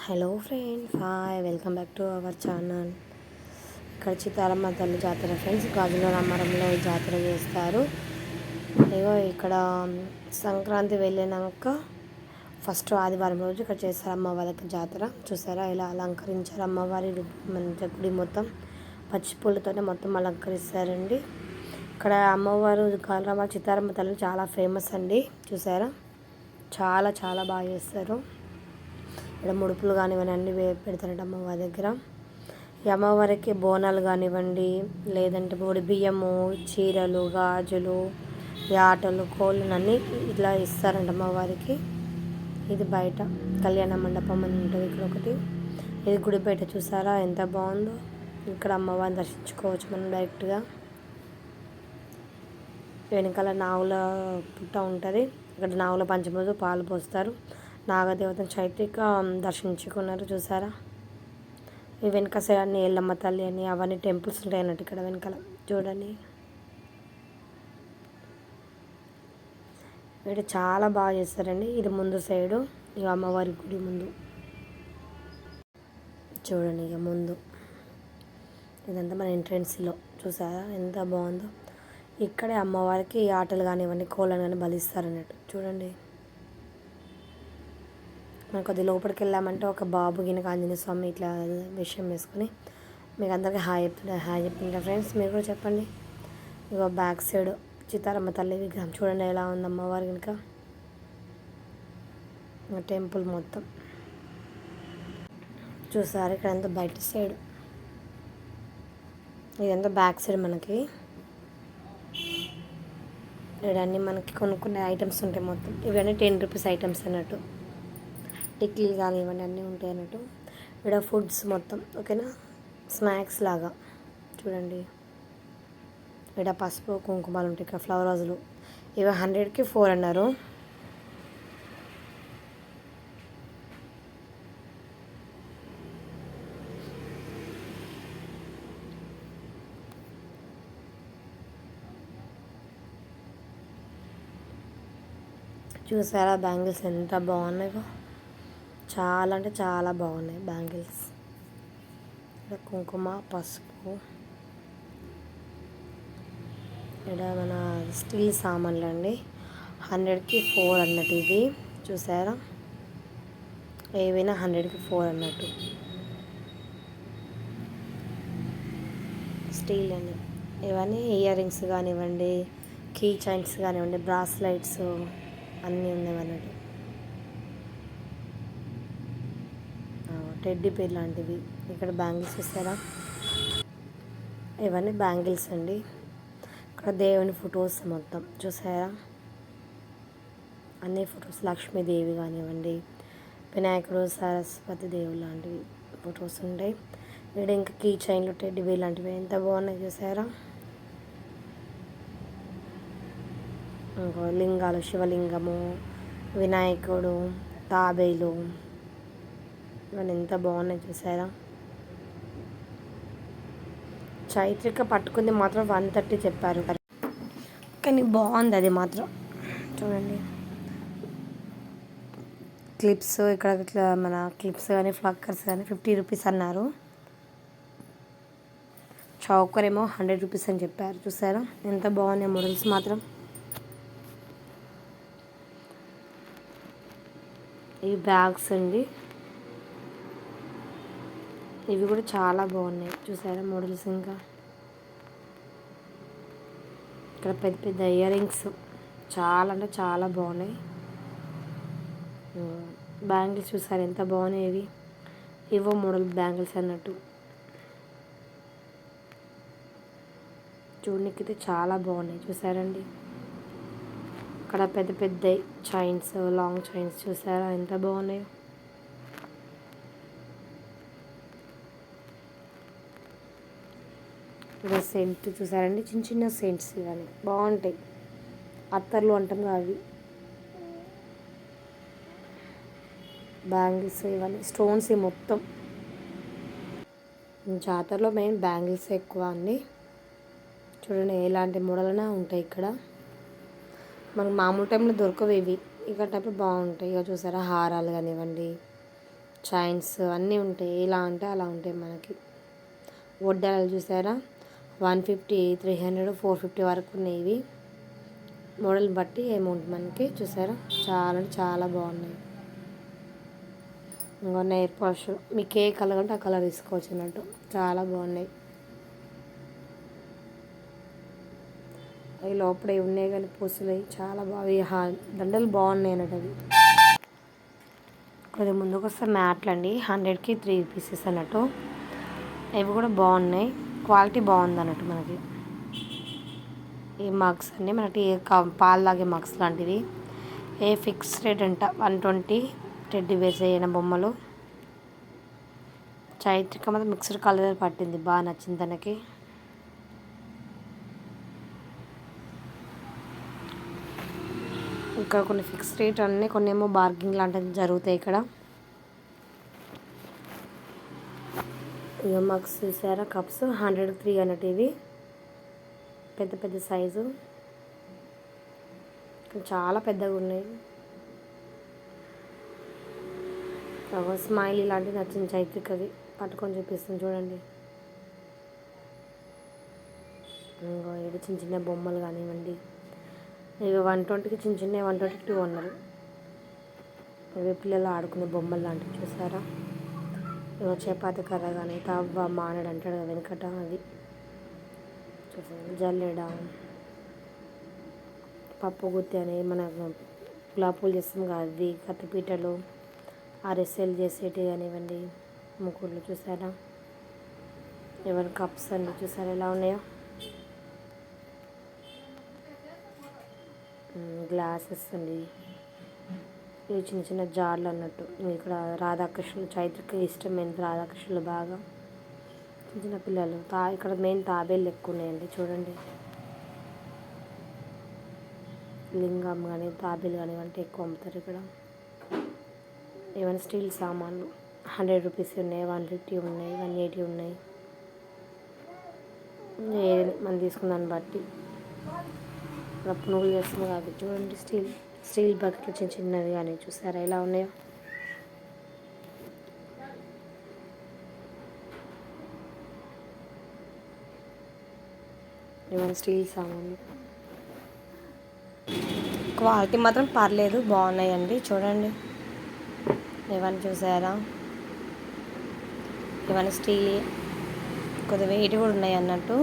Hello friends, hi, welcome back to our channel. ఇక్కడ చిత్తారమ్మ తల్లి జాతర ఫ్రెండ్స్. గాజుల రామారంలో ఈ జాతర చేస్తారు. ఇగో ఇక్కడ సంక్రాంతి వెళ్ళినాక ఫస్ట్ ఆదివారం రోజు ఇక్కడ చేస్తారు అమ్మవారికి జాతర. చూసారా ఇలా అలంకరించారు అమ్మవారి గుడి మొత్తం పచ్చిపూలతోనే మొత్తం అలంకరిస్తారండి. ఇక్కడ అమ్మవారు కాలరామ చిత్తారమ్మ తల్లి చాలా ఫేమస్ అండి. చూసారా చాలా చాలా బాగా చేస్తారు. ఇక్కడ ముడుపులు కానివ్వండి అన్నీ పెడతారంట అమ్మవారి దగ్గర. ఈ అమ్మవారికి బోనాలు కానివ్వండి, లేదంటే పొడి బియ్యము, చీరలు, గాజులు, ఆటలు, కోళ్ళు అన్నీ ఇట్లా ఇస్తారంట అమ్మవారికి. ఇది బయట కళ్యాణ మండపం అని ఉంటుంది ఇక్కడ ఒకటి. ఇది గుడిపేట. చూసారా ఎంత బాగుందో. ఇక్కడ అమ్మవారిని దర్శించుకోవచ్చు మనం డైరెక్ట్గా. వెనకాల నావుల పుట్ట ఉంటుంది. ఇక్కడ నావుల పంచములు పాలు పోస్తారు. నాగదేవతను చైత్రిక దర్శించుకున్నారు. చూసారా ఈ వెనక సైడ్ అన్ని ఎల్లమ్మ తల్లి అని అవన్నీ టెంపుల్స్ ఉంటాయి అన్నట్టు ఇక్కడ వెనకాల. చూడండి ఇక్కడ చాలా బాగా చేస్తారండి. ఇది ముందు సైడు ఇక అమ్మవారి గుడి ముందు చూడండి. ఇక ముందు ఇదంతా మన ఎంట్రెన్స్లో. చూసారా ఎంత బాగుందో. ఇక్కడే అమ్మవారికి ఆటలు కానివ్వండి, కోళ్ళను కానీ బలిస్తారు అన్నట్టు. చూడండి మనం కొద్ది లోపలికి వెళ్ళామంటే ఒక బాబు గినక ఆంజనేయ స్వామి ఇట్లా విషయం వేసుకొని మీకు అందరికీ హాయ్ చెప్తుంటా ఫ్రెండ్స్. మీరు కూడా చెప్పండి. ఇగో బ్యాక్ సైడ్ చిత్తారమ్మ తల్లి విగ్రహం చూడండి ఎలా ఉంది అమ్మవారు కనుక. టెంపుల్ మొత్తం చూసారు. ఇక్కడ అంతా బయట సైడ్, ఇదంతా బ్యాక్ సైడ్ మనకి. ఇవన్నీ మనకి కొనుక్కునే ఐటమ్స్ ఉంటాయి మొత్తం. ఇవన్నీ 10 రూపీస్ ఐటమ్స్ అన్నట్టు. టిక్లీలు కానీ ఇవన్నీ అన్నీ ఉంటాయి అన్నట్టు. ఇక్కడ ఫుడ్స్ మొత్తం ఓకేనా, స్నాక్స్ లాగా. చూడండి ఇక్కడ పసుపు కుంకుమాలు ఉంటాయి. ఇక్కడ ఫ్లవర్ రోజులు ఇవి 100కి 4 అన్నారు. చూసారా బ్యాంగిల్స్ ఎంత బాగున్నాయో. చాలా అంటే చాలా బాగున్నాయి బ్యాంగిల్స్. ఇక్కడ కుంకుమ, పసుపు, ఇక్కడ మన స్టీల్ సామాన్లు అండి. 100కి 4 అన్నట్టు ఇది. చూసారా ఏవైనా 100కి 4 అన్నట్టు. స్టీల్ అండి. ఇవన్నీ ఇయర్ రింగ్స్ కానివ్వండి, కీ చైన్స్ కానివ్వండి, బ్రాస్లైట్స్ అన్నీ ఉన్నాయి అన్నట్టు. టెడ్డీ పేర్ లాంటివి. ఇక్కడ బ్యాంగిల్స్ చూస్తారా, ఇవన్నీ బ్యాంగిల్స్ అండి. ఇక్కడ దేవుని ఫొటోస్ మొత్తం చూసారా, అన్ని ఫొటోస్. లక్ష్మీదేవి కానివ్వండి, వినాయకుడు, సరస్వతి దేవుడు లాంటివి ఫొటోస్ ఉంటాయి. ఇక్కడ ఇంకా కీ చైన్లు, టెడ్డీ పేర్ లాంటివి ఎంత బాగున్నాయి చూసారా. ఇంకో లింగాలు, శివలింగము, వినాయకుడు, తాబేలు ఇవన్నీ ఎంత బాగున్నాయి చూసారా. చైత్రిక పట్టుకుంది మాత్రం 130 చెప్పారు, కానీ బాగుంది అది మాత్రం. చూడండి క్లిప్స్, ఇక్కడ ఇట్లా మన క్లిప్స్ కానీ ఫ్లక్కర్స్ కానీ 50 రూపీస్ అన్నారు. చౌకర్ ఏమో 100 రూపీస్ అని చెప్పారు. చూసారా ఎంత బాగున్నాయి మోడల్స్ మాత్రం. ఇవి బ్యాగ్స్ అండి. ఇవి కూడా చాలా బాగున్నాయి చూసారా మోడల్స్. ఇంకా ఇక్కడ పెద్ద పెద్ద ఇయర్ రింగ్స్ చాలా అంటే చాలా బాగున్నాయి. బ్యాంగిల్స్ చూసారు ఎంత బాగున్నాయి. ఇవి ఇవో మోడల్ బ్యాంగిల్స్ అన్నట్టు. చూడనికైతే చాలా బాగున్నాయి చూసారండి. ఇక్కడ పెద్ద పెద్ద చైన్స్, లాంగ్ చైన్స్ చూసారా ఎంత బాగున్నాయో. ఇక్కడ సెంట్ చూసారండి, చిన్న చిన్న సెంట్స్ కానీ బాగుంటాయి. అత్తర్లు అంటాం అవి. బ్యాంగిల్స్ ఇవన్నీ స్టోన్స్ మొత్తం. జాతరలో మెయిన్ బ్యాంగిల్స్ ఎక్కువ అన్నీ. చూడండి ఎలాంటి మోడలైనా ఉంటాయి ఇక్కడ. మనకు మామూలు టైంలో దొరకవు ఇవి, ఇక్కడ టైపు బాగుంటాయి. ఇక చూసారా హారాలు కానివ్వండి, చైన్స్ అన్నీ ఉంటాయి, ఎలా అంటే అలా ఉంటాయి మనకి. వడ్డాలు చూసారా, 150, 300, 450 వరకు ఉన్నాయి. ఇవి మోడల్ బట్టి అమౌంట్ మనకి చూసారా, చాలా అంటే చాలా బాగున్నాయి. ఇంకా నెయిల్ పాలిష్ మీకు ఏ కలర్ అంటే ఆ కలర్ తీసుకోవచ్చు అన్నట్టు, చాలా బాగున్నాయి. అవి లోపల ఉన్నాయి కానీ పూసలు చాలా బాగా, దండలు బాగున్నాయి అన్నట్టు. అవి కొద్దిగా ముందుకు వస్తే మ్యాట్లు అండి, 100కి 3 పీసెస్ అన్నట్టు. ఇవి కూడా బాగున్నాయి, క్వాలిటీ బాగుంది అన్నట్టు మనకి. ఈ మగ్స్ అన్నీ మనకి పాలు తాగే మగ్స్ లాంటివి. ఏ ఫిక్స్ రేట్ అంట 120. టెడ్డీ బేర్స్ అయిన బొమ్మలు. చైత్రిక మాత్రం మిక్స్డ్ కలర్ పట్టింది, బాగా నచ్చింది తనకి. ఇక్కడ కొన్ని ఫిక్స్ రేట్ అన్నీ, కొన్ని ఏమో బార్గింగ్ లాంటివి జరుగుతాయి ఇక్కడ. ఇక మగ్స్ చూసారా, కప్స్ 103 అన్నట్టు. ఇవి పెద్ద పెద్ద సైజు, చాలా పెద్దగా ఉన్నాయి. స్మైల్ ఇలాంటివి నచ్చింది చైత్రికది, పట్టుకొని చూపిస్తుంది చూడండి. ఇంకా ఇది చిన్న చిన్న బొమ్మలు కానివ్వండి, ఇవి 120కి చిన్న చిన్న 120కి 2 అన్నారు. ఇవి పిల్లలు ఆడుకునే బొమ్మలు లాంటివి చూసారా. ఇవో చపాతి కర్ర కానీ తవ్వ మానడు అంటాడు కదా వెనకట, అది చూసారు. జల్లెడ, పప్పు గుత్తి అని మన గులాబ్ పూలు చేస్తాం కదా అవి, కత్తిపీటలు, అరిసెలు చేసేటివి కానివ్వండి, ముగ్గుర్లు చూసారా. ఎవరి కప్స్ అండి చూసారా ఎలా ఉన్నాయో. గ్లాసెస్ అండి, ఇవి చిన్న చిన్న జార్లు అన్నట్టు. ఇక్కడ రాధాకృష్ణులు, చైత్రిక ఇష్టమైనది రాధాకృష్ణులు బాగా. చిన్న చిన్న పిల్లలు ఇక్కడ మెయిన్ తాబేళ్ళు ఎక్కువ ఉన్నాయండి చూడండి. లింగం కానీ తాబేలు కానీ అంటే ఎక్కువ అమ్ముతారు ఇక్కడ. ఏమైనా స్టీల్ సామాన్లు 100 రూపీస్ ఉన్నాయి, 150 ఉన్నాయి, 180 ఉన్నాయి. మనం తీసుకున్న దాన్ని బట్టి. పునుగులు చేస్తుంది కాబట్టి చూడండి, స్టీల్ బకెట్లు చిన్న చిన్నవి కానీ చూసారా ఎలా ఉన్నాయో. ఏమైనా స్టీల్ సామాన్లు క్వాలిటీ మాత్రం పర్లేదు, బాగున్నాయండి చూడండి. ఇవన్నీ చూసారా, ఇవన్నీ స్టీల్, కొద్దిగా వెయిట్ కూడా ఉన్నాయి అన్నట్టు.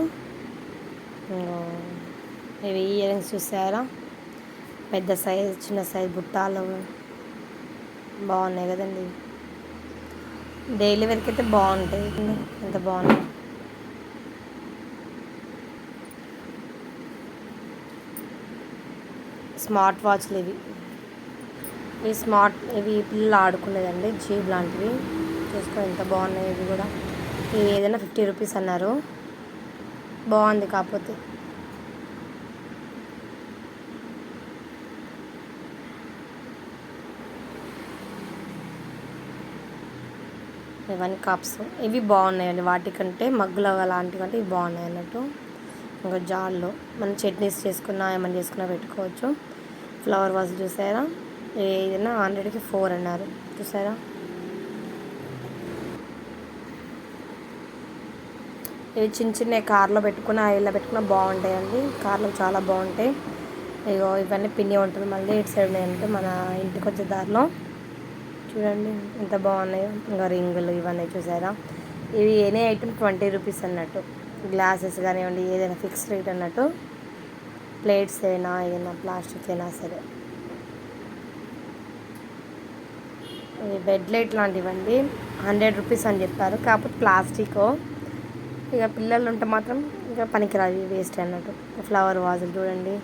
ఇవి ఇయర్ రింగ్స్ చూసారా, పెద్ద సైజ్ చిన్న సైజ్ బుట్టాలు బాగున్నాయి కదండి. డైలీ వేర్కి అయితే బాగుంటాయి, ఎంత బాగున్నాయి. స్మార్ట్ వాచ్లు ఇవి పిల్లలు ఆడుకునేదండి, జీబ్ లాంటివి చూసుకో ఎంత బాగున్నాయి. ఇవి కూడా ఇవి ఏదైనా 50 రూపీస్ అన్నారు, బాగుంది. కాకపోతే ఇవన్నీ కప్స్, ఇవి బాగున్నాయండి వాటికంటే, మగ్గులు లాంటివి కంటే ఇవి బాగున్నాయి అన్నట్టు. ఇంకా జార్లో మనం చట్నీస్ చేసుకున్నా ఏమైనా చేసుకున్నా పెట్టుకోవచ్చు. ఫ్లవర్ వాజ్ చూసారా, ఏదైనా 100కి 4 అన్నారు చూసారా. ఇవి చిన్న చిన్న కార్లో పెట్టుకున్న ఆయిల్లో పెట్టుకున్న బాగుంటాయండి, కార్లో చాలా బాగుంటాయి. ఇగో ఇవన్నీ పిండి ఉంటుంది మళ్ళీ ఇటు సైడ్ ఉన్నాయంటే మన ఇంటికి వచ్చే దారిలో చూడండి ఎంత బాగున్నాయో. ఇంకా రింగులు ఇవన్నీ చూసారా, ఇవి ఏనే ఐటమ్ 20 రూపీస్ అన్నట్టు. గ్లాసెస్ కానివ్వండి ఏదైనా ఫిక్స్ రేట్ అన్నట్టు. ప్లేట్స్ అయినా ఏదైనా ప్లాస్టిక్ అయినా సరే. ఇవి బెడ్ లైట్ లాంటివండి, 100 రూపీస్ అని చెప్పారు, కాకపోతే ప్లాస్టిక్. ఇక పిల్లలు ఉంటే మాత్రం ఇంకా పనికిరాదు, వేస్ట్ అన్నట్టు. ఫ్లవర్ వాజులు చూడండి,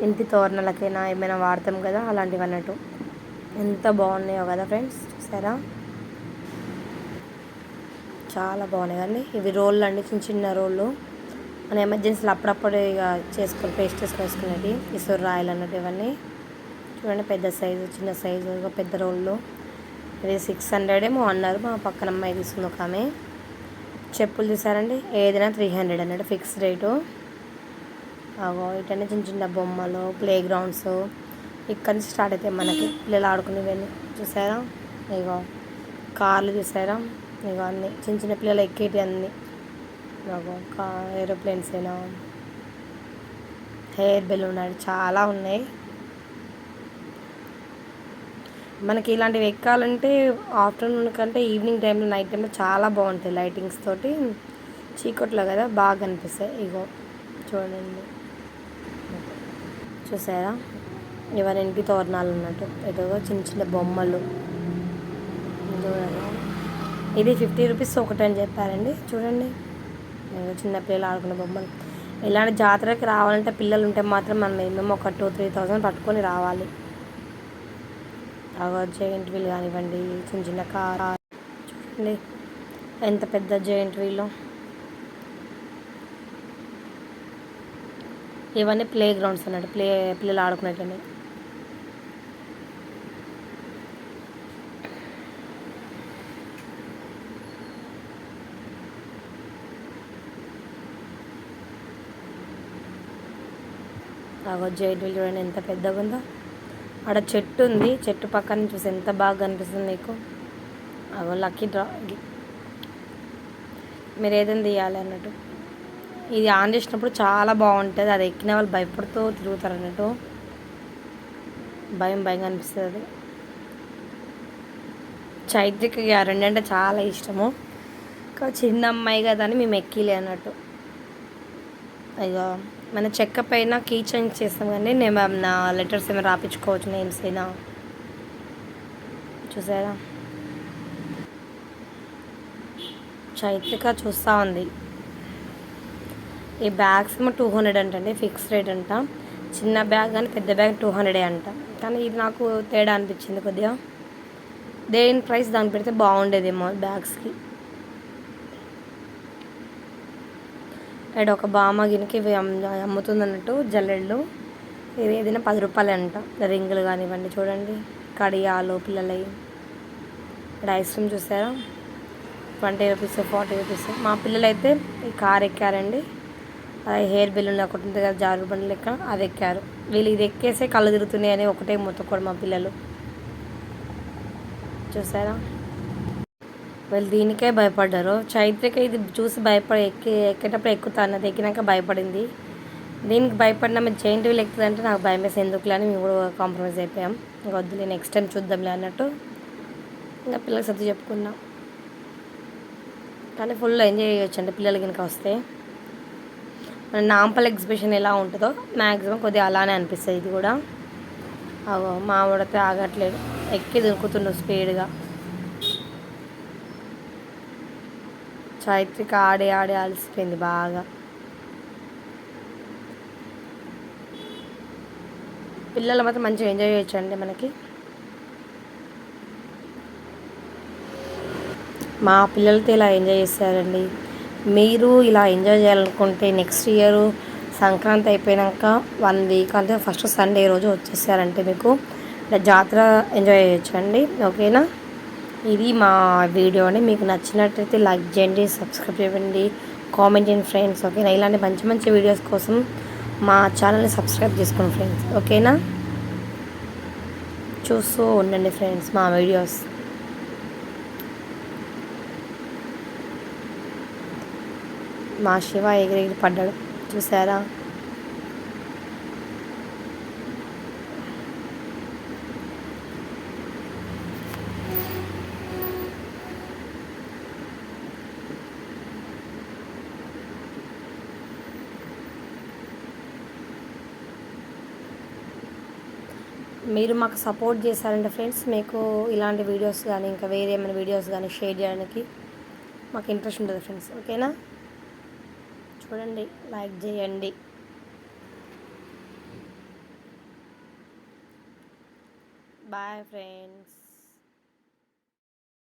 ఇంటి తోరణాలకైనా ఏమైనా వాడతాం కదా అలాంటివి అన్నట్టు. ఎంత బాగున్నాయో కదా ఫ్రెండ్స్ చూసారా, చాలా బాగున్నాయి కదండి. ఇవి రోళ్ళు అండి, చిన్న చిన్న రోళ్ళు, మన ఎమర్జెన్సీలో అప్పుడప్పుడు ఇక చేసుకొని పేస్ట్ వేసుకునేవి. ఇసురు రాయలు అన్నట్టు ఇవన్నీ చూడండి, పెద్ద సైజు చిన్న సైజు పెద్ద రోళ్ళు. ఇది 600 ఏమో అన్నారు, మా పక్కన అమ్మాయి తీసుకుంది ఒక ఆమె. చెప్పులు చూసారండి, ఏదైనా 300 అన్నట్టు ఫిక్స్ రేటు. ఇటన్నీ చిన్న చిన్న బొమ్మలు, ప్లే గ్రౌండ్స్, ఇక్కడ నుంచి స్టార్ట్ అవుతాయి మనకి పిల్లలు ఆడుకునేవన్నీ చూసారా. ఇగో కార్లు చూసారా, ఇవన్నీ చిన్న చిన్న పిల్లలు ఎక్కేటి అన్నీ, ఏరోప్లేన్స్ అయినా, హెయిర్ బెలూన్ అని చాలా ఉన్నాయి. మనకి ఇలాంటివి ఎక్కాలంటే ఆఫ్టర్నూన్ కంటే ఈవినింగ్ టైంలో, నైట్ టైంలో చాలా బాగుంటాయి. లైటింగ్స్ తోటి చీకట్లో కదా బాగా కనిపిస్తాయి. ఇగో చూడండి, చూసారా ఇవన్నీ తోరణాలు ఉన్నట్టు, ఏదో చిన్న చిన్న బొమ్మలు చూడండి. ఇది 50 రూపీస్ ఒకటి అని చెప్పారండి. చూడండి చిన్నపిల్లలు ఆడుకునే బొమ్మలు. ఇలాంటి జాతరకి రావాలంటే పిల్లలు ఉంటే మాత్రం మనం మినిమం ఒక 2,000-3,000 పట్టుకొని రావాలి. జైంట్ వీల్ కానివ్వండి, చిన్న చిన్న కార్ చూడండి ఎంత పెద్ద జైంట్ వీల్. ఇవన్నీ ప్లే గ్రౌండ్స్ అన్నట్టు, పిల్లలు ఆడుకునేటండి. జైంట్ వీల్ చూడండి ఎంత పెద్దగా ఉందో. ఆడ చెట్టు ఉంది, చెట్టు పక్కన చూసి ఎంత బాగా కనిపిస్తుంది మీకు. లక్కీ డ్రా, మీరు ఏదైనా తీయాలి అన్నట్టు. ఇది ఆన్ చేసినప్పుడు చాలా బాగుంటుంది. అది ఎక్కిన వాళ్ళు భయపడుతూ తిరుగుతారు అన్నట్టు, భయంగా అనిపిస్తుంది అది. చైత్రికి రెండు అంటే చాలా ఇష్టము, చిన్న అమ్మాయి కదా అని మేము ఎక్కిలే అన్నట్టు. ఇక మన చెక్క పైన కీ చైన్స్ చేస్తాం కానీ నేను నా లెటర్స్ ఏమైనా రాపించుకోవచ్చు, నేమ్స్ అయినా. చూసారా చైత్రిక చూస్తూ ఉంది. ఈ బ్యాగ్స్ ఏమో 200 అంటండి, ఫిక్స్ రేట్ అంట. చిన్న బ్యాగ్ కానీ పెద్ద బ్యాగ్ 200 అంట. కానీ ఇది నాకు తేడా అనిపించింది కొద్దిగా. దేని ప్రైస్ దానికి పెడితే బాగుండేదేమో బ్యాగ్స్కి. ఇక్కడ ఒక బామ్మ గినికి ఇవి అమ్ముతుంది అన్నట్టు, జల్లెళ్ళు. ఇది ఏదైనా 10 రూపాయలు అంట. రింగులు కానివ్వండి, చూడండి కడియాలు పిల్లలవి. ఇక్కడ ఐస్ క్రీమ్ చూసారా, 20 రూపీస్, 40 రూపీస్. మా పిల్లలు అయితే ఈ కార్ ఎక్కారండి. అది హెయిర్ బెలూన్ ఒకటి ఉంటుంది కదా, జారు బండి లెక్క, అది ఎక్కారు. వీళ్ళు ఇది ఎక్కేసే కళ్ళు తిరుగుతున్నాయి అని ఒకటే మొత్తుకోడు మా పిల్లలు. చూసారా వీళ్ళు దీనికే భయపడ్డారు. చైత్రిక ఇది చూసి ఎక్కేటప్పుడు ఎక్కుతా అన్నది, ఎక్కినాక భయపడింది. దీనికి భయపడినా మీరు జైంట్ వీల్ ఎక్కుతుందంటే నాకు భయం వేసి ఎందుకులే అని మేము కూడా కాంప్రమైజ్ అయిపోయాం. ఇంకా వద్దులే నెక్స్ట్ టైం చూద్దాంలే అన్నట్టు ఇంకా పిల్లలకి సర్ది చెప్పుకున్నాం. కానీ ఫుల్ ఎంజాయ్ చేయొచ్చు అండి పిల్లలకి కనుక వస్తే. మన నాంపల్ ఎగ్జిబిషన్ ఎలా ఉంటుందో మ్యాక్సిమం కొద్దిగా అలానే అనిపిస్తుంది ఇది కూడా. మా వాడితే ఆగట్లేదు, ఎక్కి దొరుకుతుండు స్పీడ్గా. చైత్రిక ఆడి అలసిపోయింది బాగా. పిల్లలు మాత్రం మంచిగా ఎంజాయ్ చేయొచ్చండి మనకి. మా పిల్లలతో ఇలా ఎంజాయ్ చేస్తారండి. మీరు ఇలా ఎంజాయ్ చేయాలనుకుంటే నెక్స్ట్ ఇయర్ సంక్రాంతి అయిపోయాక 1 వీక్ అంటే ఫస్ట్ సండే రోజు వచ్చేసారంటే మీకు ఇలా జాతర ఎంజాయ్ చేయొచ్చండి. ఓకేనా, ఇది మా వీడియో అండి. మీకు నచ్చినట్టయితే లైక్ చేయండి, సబ్స్క్రైబ్ చేయండి, కామెంట్ చేయండి ఫ్రెండ్స్. ఓకేనా, ఇలాంటి మంచి మంచి వీడియోస్ కోసం మా ఛానల్ని సబ్స్క్రైబ్ చేసుకోండి ఫ్రెండ్స్. ఓకేనా, చూస్తూ ఉండండి ఫ్రెండ్స్ మా వీడియోస్. మా శివ ఎగిరెగిరి పడ్డాడు చూసారా. మీరు మాకు సపోర్ట్ చేశారంటే ఫ్రెండ్స్, మీకు ఇలాంటి వీడియోస్ కానీ ఇంకా వేరే ఏమైనా వీడియోస్ కానీ షేర్ చేయడానికి మాకు ఇంట్రెస్ట్ ఉంటుంది ఫ్రెండ్స్. ఓకేనా, చూడండి, లైక్ చేయండి. Bye friends.